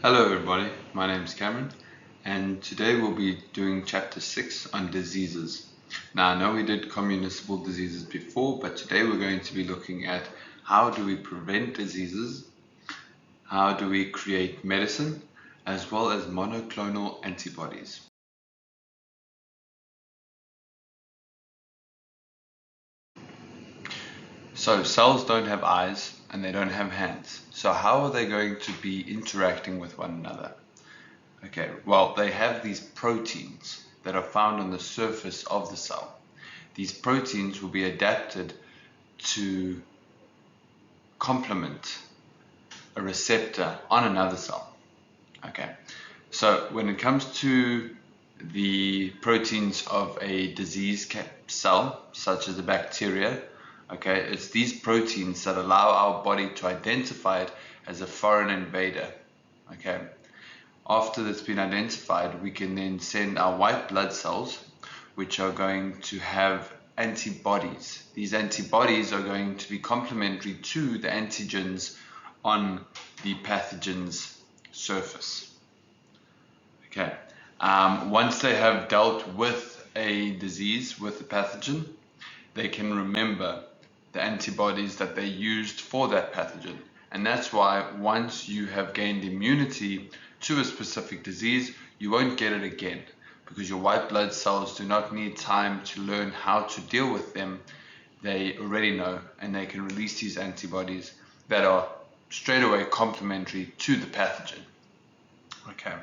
Hello everybody, my name is Cameron and today we'll be doing chapter 6 on diseases. Now I know we did communicable diseases before, but today we're going to be looking at how do we prevent diseases, how do we create medicine, as well as monoclonal antibodies. So cells don't have eyes and they don't have hands. So how are they going to be interacting with one another? Okay, well, they have these proteins that are found on the surface of the cell. These proteins will be adapted to complement a receptor on another cell. Okay, so when it comes to the proteins of a disease cell, such as a bacteria, okay, it's these proteins that allow our body to identify it as a foreign invader. Okay, after that's been identified, we can then send our white blood cells, which are going to have antibodies. These antibodies are going to be complementary to the antigens on the pathogen's surface. Okay. Once they have dealt with a disease, with the pathogen, they can remember the antibodies that they used for that pathogen. And that's why once you have gained immunity to a specific disease, you won't get it again, because your white blood cells do not need time to learn how to deal with them. They already know, and they can release these antibodies that are straight away complementary to the pathogen. Okay.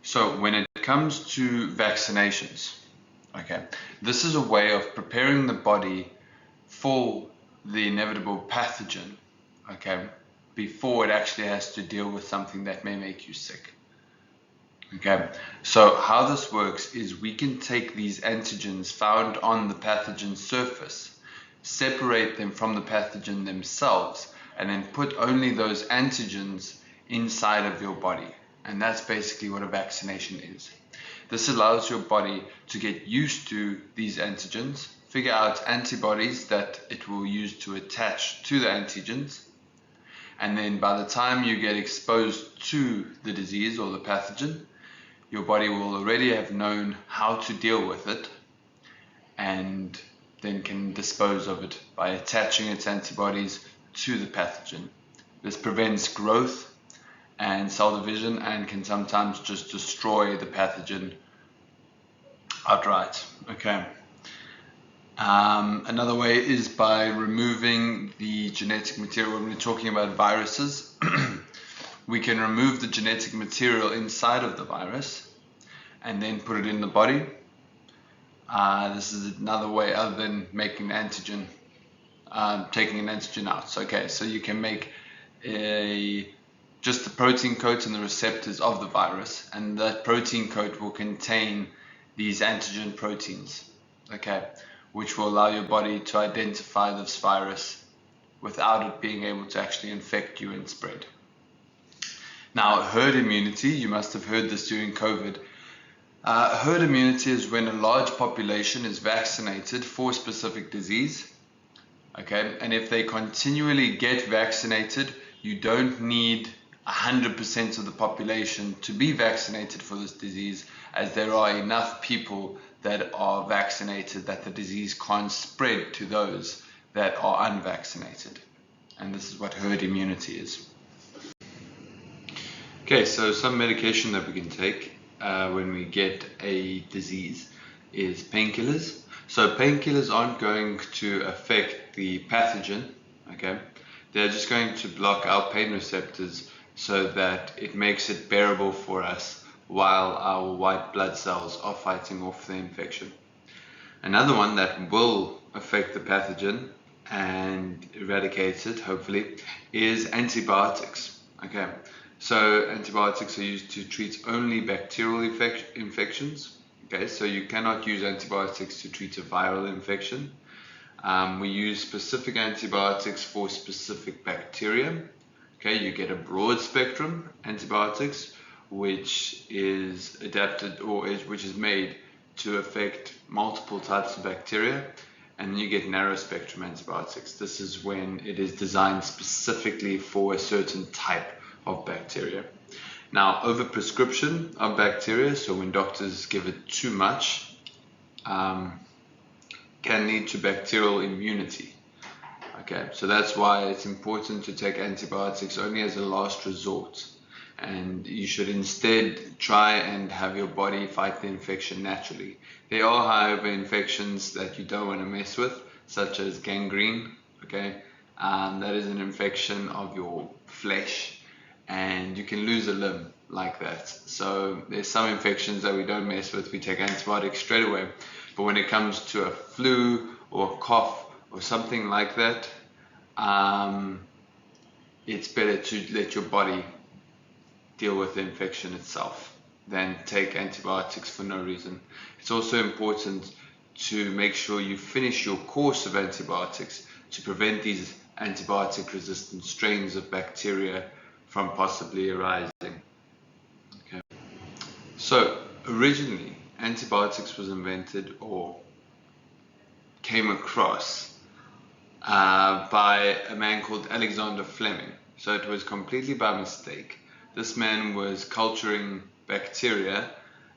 So when it comes to vaccinations, okay, this is a way of preparing the body for the inevitable pathogen, okay, before it actually has to deal with something that may make you sick. Okay, so how this works is we can take these antigens found on the pathogen surface, separate them from the pathogen themselves, and then put only those antigens inside of your body. And that's basically what a vaccination is. This allows your body to get used to these antigens, figure out antibodies that it will use to attach to the antigens, and then by the time you get exposed to the disease or the pathogen, your body will already have known how to deal with it and then can dispose of it by attaching its antibodies to the pathogen. This prevents growth and cell division and can sometimes just destroy the pathogen outright. Okay. Another way is by removing the genetic material. When we're talking about viruses, we can remove the genetic material inside of the virus and then put it in the body. This is another way other than making an antigen, taking an antigen out. Okay, so you can make just the protein coat and the receptors of the virus, and that protein coat will contain these antigen proteins, okay, which will allow your body to identify this virus without it being able to actually infect you and spread. Now, herd immunity, you must have heard this during COVID. Herd immunity is when a large population is vaccinated for a specific disease, okay, and if they continually get vaccinated, you don't need 100% of the population to be vaccinated for this disease, as there are enough people that are vaccinated that the disease can't spread to those that are unvaccinated. And this is what herd immunity is. Okay, so some medication that we can take when we get a disease is painkillers. So painkillers aren't going to affect the pathogen, okay? They're just going to block our pain receptors so that it makes it bearable for us while our white blood cells are fighting off the infection. Another one that will affect the pathogen and eradicate it, hopefully, is antibiotics. Okay, so antibiotics are used to treat only bacterial infections. Okay, so you cannot use antibiotics to treat a viral infection. We use specific antibiotics for specific bacteria. Okay, you get a broad spectrum antibiotics, which is adapted which is made to affect multiple types of bacteria, and you get narrow spectrum antibiotics. This is when it is designed specifically for a certain type of bacteria. Now, overprescription of bacteria, so when doctors give it too much, can lead to bacterial immunity. Okay, so that's why it's important to take antibiotics only as a last resort. And you should instead try and have your body fight the infection naturally. There are, however, infections that you don't want to mess with, such as gangrene. Okay, that is an infection of your flesh, and you can lose a limb like that. So there's some infections that we don't mess with. We take antibiotics straight away. But when it comes to a flu or a cough or something like that, it's better to let your body deal with the infection itself than take antibiotics for no reason. It's also important to make sure you finish your course of antibiotics to prevent these antibiotic resistant strains of bacteria from possibly arising. Okay. So originally antibiotics was invented or came across by a man called Alexander Fleming. So it was completely by mistake. This man was culturing bacteria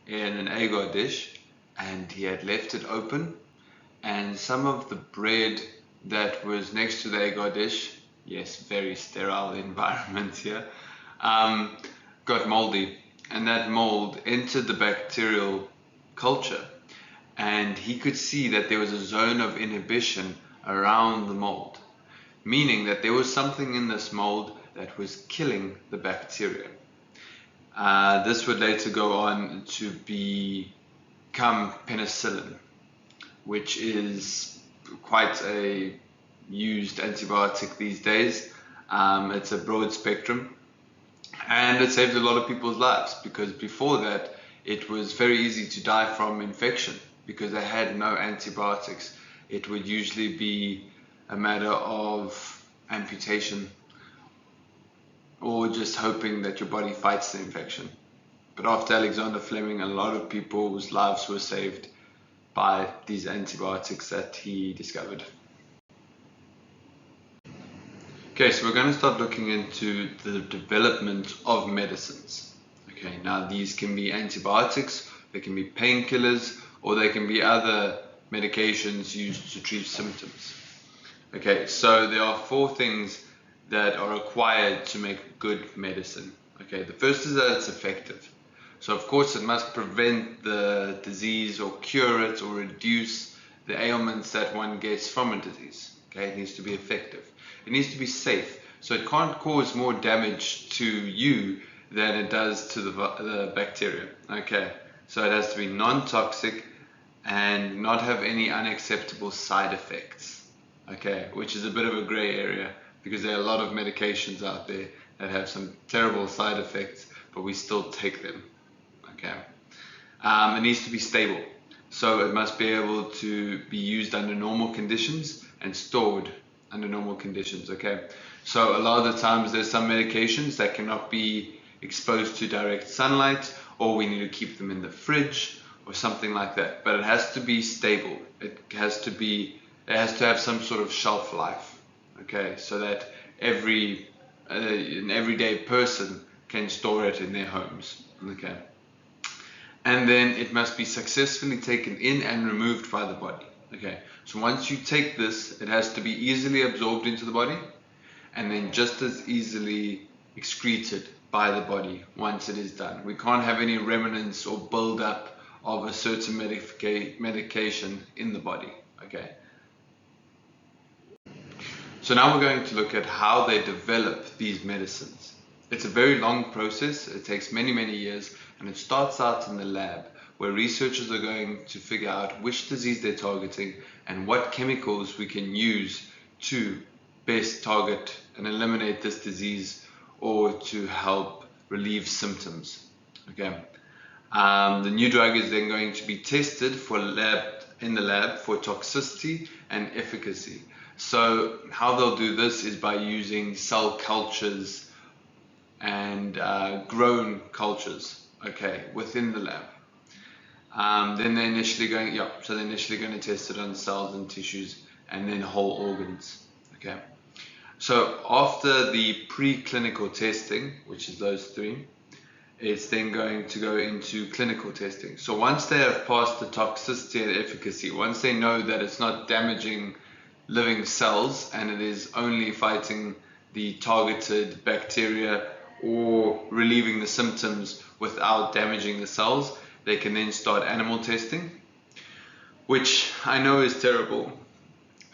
in an agar dish, and he had left it open, and some of the bread that was next to the agar dish, yes, very sterile environment here, got moldy, and that mold entered the bacterial culture, and he could see that there was a zone of inhibition around the mold, meaning that there was something in this mold that was killing the bacteria. This would later go on to become penicillin, which is quite a used antibiotic these days. It's a broad spectrum, and it saved a lot of people's lives, because before that it was very easy to die from infection because they had no antibiotics. It would usually be a matter of amputation or just hoping that your body fights the infection. But after Alexander Fleming, a lot of people's lives were saved by these antibiotics that he discovered. Okay, so we're going to start looking into the development of medicines. Okay, now these can be antibiotics, they can be painkillers, or they can be other medications used to treat symptoms. Okay, so there are 4 things that are required to make good medicine. Okay, the first is that it's effective. So of course it must prevent the disease or cure it or reduce the ailments that one gets from a disease. Okay, it needs to be effective. It needs to be safe. So it can't cause more damage to you than it does to the bacteria. Okay, so it has to be non-toxic and not have any unacceptable side effects. Okay, which is a bit of a gray area, because there are a lot of medications out there that have some terrible side effects, but we still take them. Okay, it needs to be stable, so it must be able to be used under normal conditions and stored under normal conditions. Okay, so a lot of the times there's some medications that cannot be exposed to direct sunlight, or we need to keep them in the fridge or something like that, but it has to be stable. It has to have some sort of shelf life, okay, so that an everyday person can store it in their homes. Okay, and then it must be successfully taken in and removed by the body. Okay, so once you take this, it has to be easily absorbed into the body, and then just as easily excreted by the body once it is done. We can't have any remnants or build up of a certain medication in the body. Okay, so now we're going to look at how they develop these medicines. It's a very long process. It takes many years, and it starts out in the lab, where researchers are going to figure out which disease they're targeting and what chemicals we can use to best target and eliminate this disease, or to help relieve symptoms. Okay, the new drug is then going to be tested in the lab for toxicity and efficacy. So how they'll do this is by using cell cultures and grown cultures, okay, within the lab. Then they're initially going to test it on cells and tissues, and then whole organs. Okay, So after the preclinical testing, which is those three, it's then going to go into clinical testing. So once they have passed the toxicity and efficacy, once they know that it's not damaging living cells and it is only fighting the targeted bacteria or relieving the symptoms without damaging the cells, they can then start animal testing, which I know is terrible.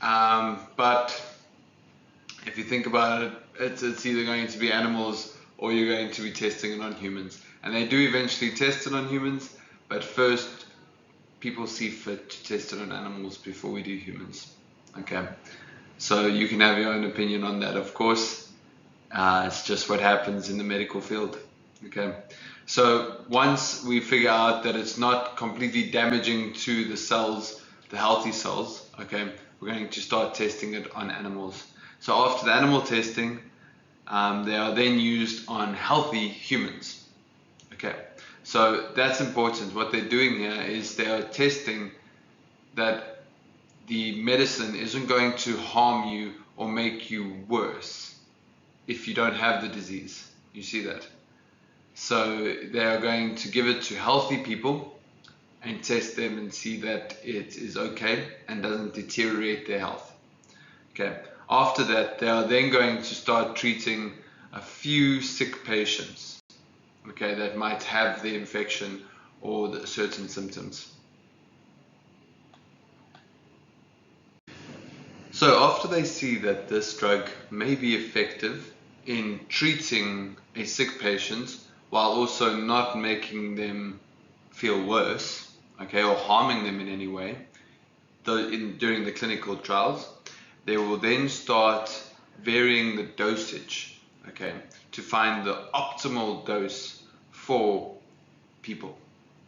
But if you think about it, it's either going to be animals or you're going to be testing it on humans. And they do eventually test it on humans, but first people see fit to test it on animals before we do humans. Okay, so you can have your own opinion on that, of course. It's just what happens in the medical field. Okay, so once we figure out that it's not completely damaging to the cells, the healthy cells, okay, we're going to start testing it on animals. So after the animal testing, they are then used on healthy humans. Okay, so that's important. What they're doing here is they are testing that the medicine isn't going to harm you or make you worse if you don't have the disease. You see that? So they are going to give it to healthy people and test them and see that it is okay and doesn't deteriorate their health. Okay. After that, they are then going to start treating a few sick patients, okay, that might have the infection or the certain symptoms. So after they see that this drug may be effective in treating a sick patient while also not making them feel worse, okay, or harming them in any way, during the clinical trials, they will then start varying the dosage, okay, to find the optimal dose for people.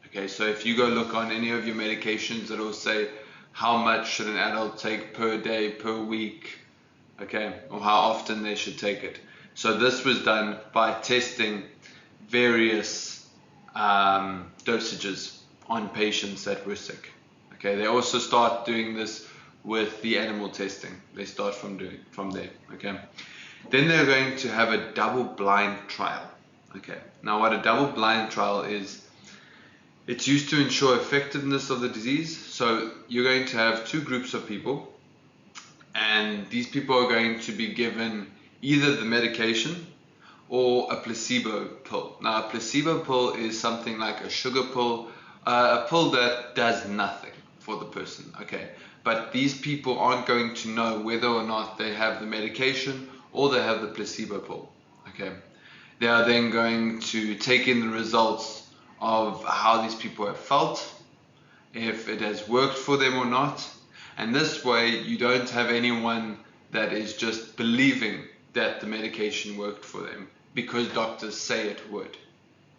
Okay, so if you go look on any of your medications, it will say how much should an adult take per day, per week, okay, or how often they should take it. So this was done by testing various dosages on patients that were sick. Okay, they also start doing this with the animal testing. They start from there. Okay, then they're going to have a double-blind trial. Okay, now what a double-blind trial is, it's used to ensure effectiveness of the disease. So you're going to have two groups of people, and these people are going to be given either the medication or a placebo pill. Now a placebo pill is something like a sugar pill, a pill that does nothing for the person. Okay, but these people aren't going to know whether or not they have the medication or they have the placebo pill. Okay, they are then going to take in the results of how these people have felt, if it has worked for them or not, and this way you don't have anyone that is just believing that the medication worked for them because doctors say it would.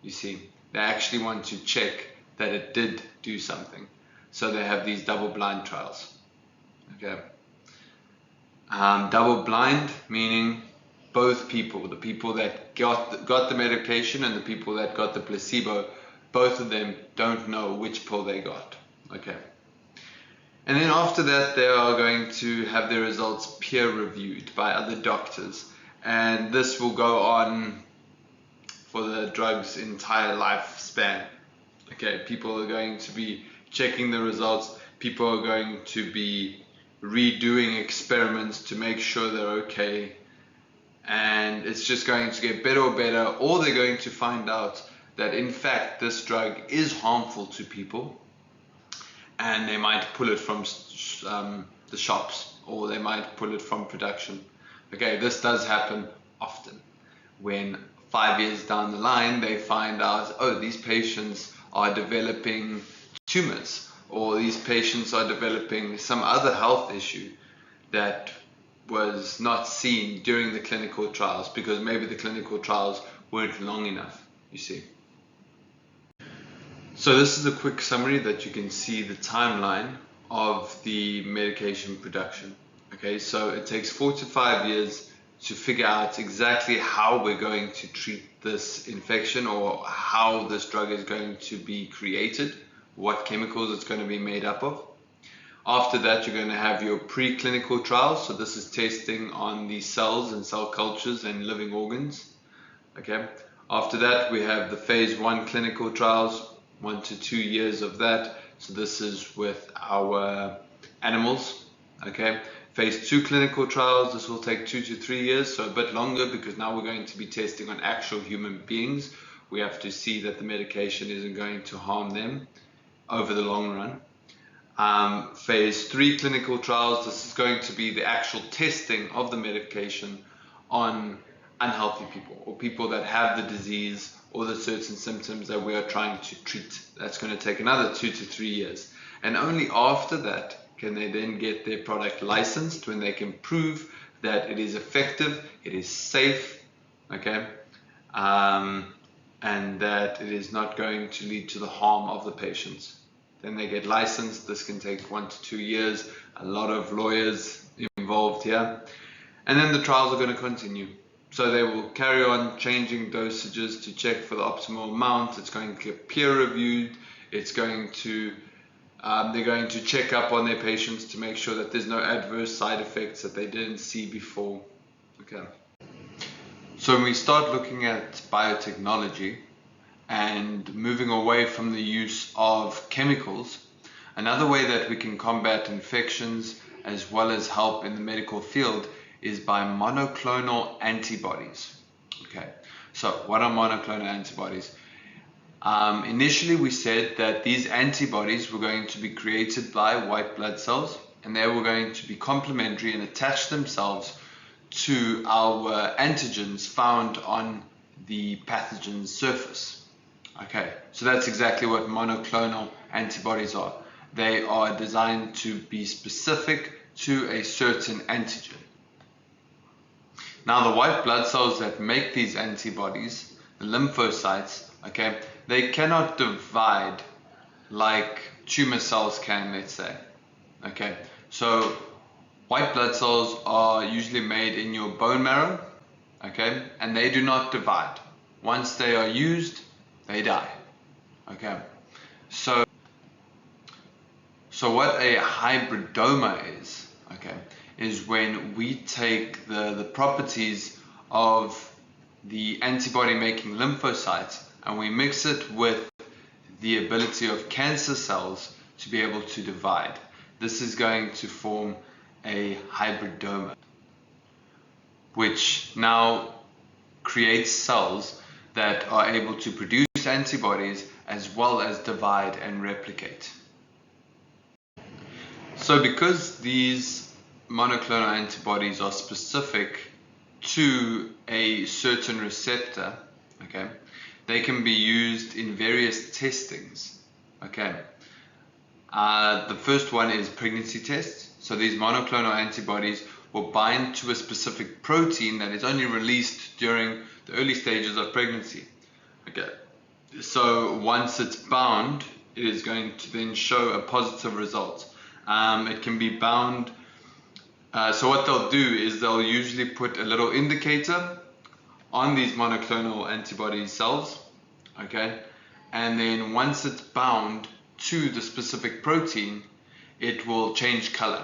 You see, they actually want to check that it did do something. So they have these double-blind trials. Okay. Double-blind meaning both people, the people that got the medication and the people that got the placebo, both of them don't know which pill they got. Okay. And then after that, they are going to have their results peer-reviewed by other doctors, and this will go on for the drug's entire lifespan. Okay, people are going to be checking the results. People are going to be redoing experiments to make sure they're okay, and it's just going to get better or better, or they're going to find out that in fact this drug is harmful to people, and they might pull it from the shops, or they might pull it from production. Okay, this does happen often when 5 years down the line they find out, oh, these patients are developing tumors, or these patients are developing some other health issue that was not seen during the clinical trials because maybe the clinical trials weren't long enough, you see. So this is a quick summary that you can see the timeline of the medication production. Okay, so it takes 4 to 5 years to figure out exactly how we're going to treat this infection, or how this drug is going to be created, what chemicals it's going to be made up of. After that, you're going to have your preclinical trials. So this is testing on the cells and cell cultures and living organs. Okay. After that, we have the phase 1 clinical trials, 1 to 2 years of that. So this is with our animals. Okay. Phase 2 clinical trials, this will take 2 to 3 years, so a bit longer, because now we're going to be testing on actual human beings. We have to see that the medication isn't going to harm them over the long run. Phase 3 clinical trials, this is going to be the actual testing of the medication on unhealthy people, or people that have the disease or the certain symptoms that we are trying to treat. That's going to take another 2 to 3 years. And only after that can they then get their product licensed, when they can prove that it is effective, it is safe, okay, and that it is not going to lead to the harm of the patients. Then they get licensed. This can take 1 to 2 years, a lot of lawyers involved here. And then the trials are going to continue. So they will carry on changing dosages to check for the optimal amount. It's going to get peer reviewed. It's going to they're going to check up on their patients to make sure that there's no adverse side effects that they didn't see before. Okay. So when we start looking at biotechnology and moving away from the use of chemicals, another way that we can combat infections as well as help in the medical field is by monoclonal antibodies. Okay. So what are monoclonal antibodies? Initially, we said that these antibodies were going to be created by white blood cells, and they were going to be complementary and attach themselves to our antigens found on the pathogen's surface. Okay, so that's exactly what monoclonal antibodies are. They are designed to be specific to a certain antigen. Now, the white blood cells that make these antibodies, the lymphocytes, okay, they cannot divide like tumor cells can, let's say. Okay, so white blood cells are usually made in your bone marrow, okay, and they do not divide. Once they are used, they die. Okay, so what a hybridoma is, okay, is when we take the properties of the antibody making lymphocytes and we mix it with the ability of cancer cells to be able to divide. This is going to form a hybridoma, which now creates cells that are able to produce antibodies as well as divide and replicate. So because these monoclonal antibodies are specific to a certain receptor, okay, they can be used in various testings. Okay, the first one is pregnancy tests. So these monoclonal antibodies will bind to a specific protein that is only released during the early stages of pregnancy. Okay, so once it's bound, it is going to then show a positive result. It can be bound. So what they'll do is they'll usually put a little indicator on these monoclonal antibody cells, okay, and then once it's bound to the specific protein, it will change color,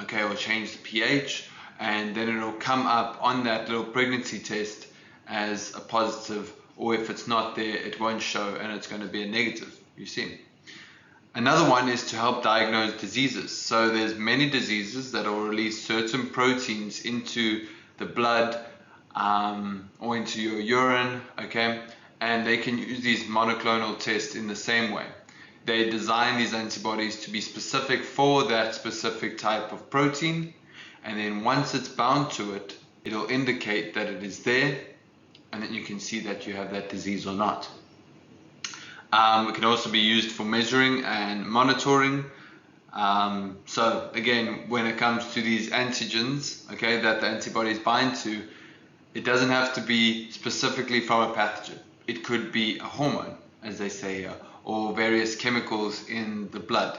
okay, or change the pH, and then it'll come up on that little pregnancy test as a positive, or if it's not there, it won't show and it's going to be a negative, you see. Another one is to help diagnose diseases. So there's many diseases that will release certain proteins into the blood or into your urine, okay, and they can use these monoclonal tests in the same way. They design these antibodies to be specific for that specific type of protein, and then once it's bound to it, it'll indicate that it is there, and then you can see that you have that disease or not. It can also be used for measuring and monitoring. So again, when it comes to these antigens, okay, that the antibodies bind to, it doesn't have to be specifically from a pathogen. It could be a hormone, as they say here, or various chemicals in the blood.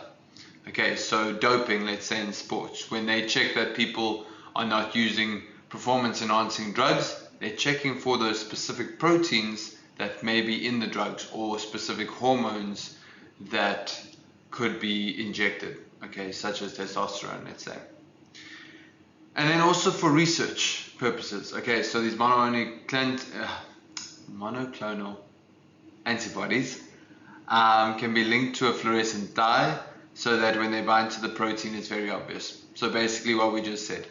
Okay, so doping, let's say in sports, when they check that people are not using performance enhancing drugs, they're checking for those specific proteins that may be in the drugs or specific hormones that could be injected. okay, such as testosterone, let's say. And then also for research purposes, okay, so these monoclonal antibodies can be linked to a fluorescent dye so that when they bind to the protein it's very obvious. So basically what we just said,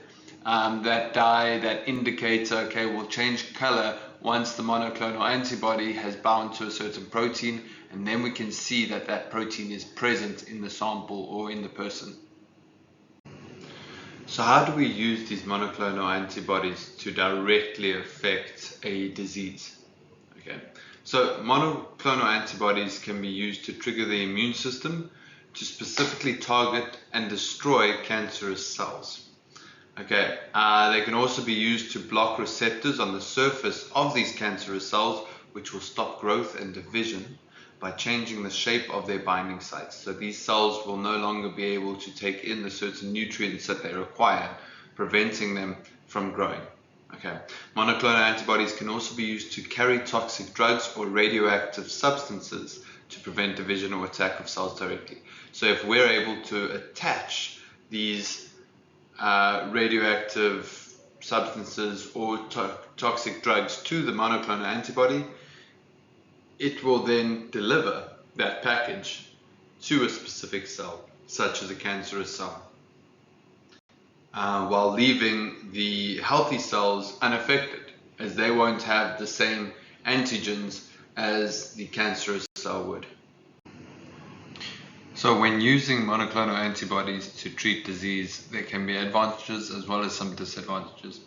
that dye, that indicator, okay, will change color once the monoclonal antibody has bound to a certain protein, and then we can see that that protein is present in the sample or in the person. So how do we use these monoclonal antibodies to directly affect a disease? Okay, so monoclonal antibodies can be used to trigger the immune system to specifically target and destroy cancerous cells. Okay, they can also be used to block receptors on the surface of these cancerous cells, which will stop growth and division by changing the shape of their binding sites. So these cells will no longer be able to take in the certain nutrients that they require, preventing them from growing. Okay. Monoclonal antibodies can also be used to carry toxic drugs or radioactive substances to prevent division or attack of cells directly. So if we're able to attach these radioactive substances or toxic drugs to the monoclonal antibody, it will then deliver that package to a specific cell, such as a cancerous cell, while leaving the healthy cells unaffected, as they won't have the same antigens as the cancerous cell would. So when using monoclonal antibodies to treat disease, there can be advantages as well as some disadvantages.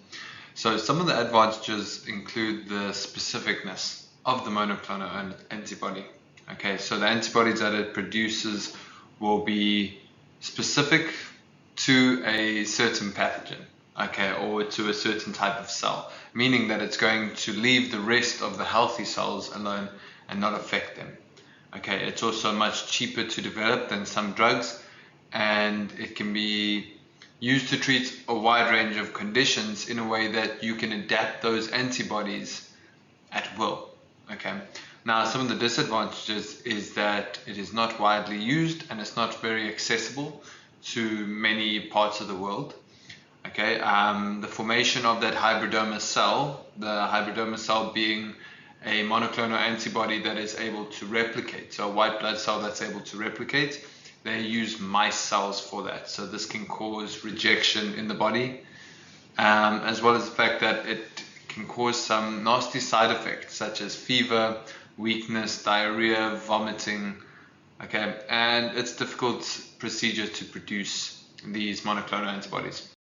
So some of the advantages include the specificness of the monoclonal antibody. Okay, so the antibodies that it produces will be specific to a certain pathogen, okay, or to a certain type of cell, meaning that it's going to leave the rest of the healthy cells alone and not affect them. Okay, it's also much cheaper to develop than some drugs, and it can be used to treat a wide range of conditions in a way that you can adapt those antibodies at will. Okay. Now, some of the disadvantages is that it is not widely used and it's not very accessible to many parts of the world. Okay. The formation of that hybridoma cell, the hybridoma cell being a monoclonal antibody that is able to replicate, so a white blood cell that's able to replicate, they use mice cells for that. So this can cause rejection in the body, as well as the fact that it can cause some nasty side effects such as fever, weakness, diarrhea, vomiting. Okay, and it's a difficult procedure to produce these monoclonal antibodies.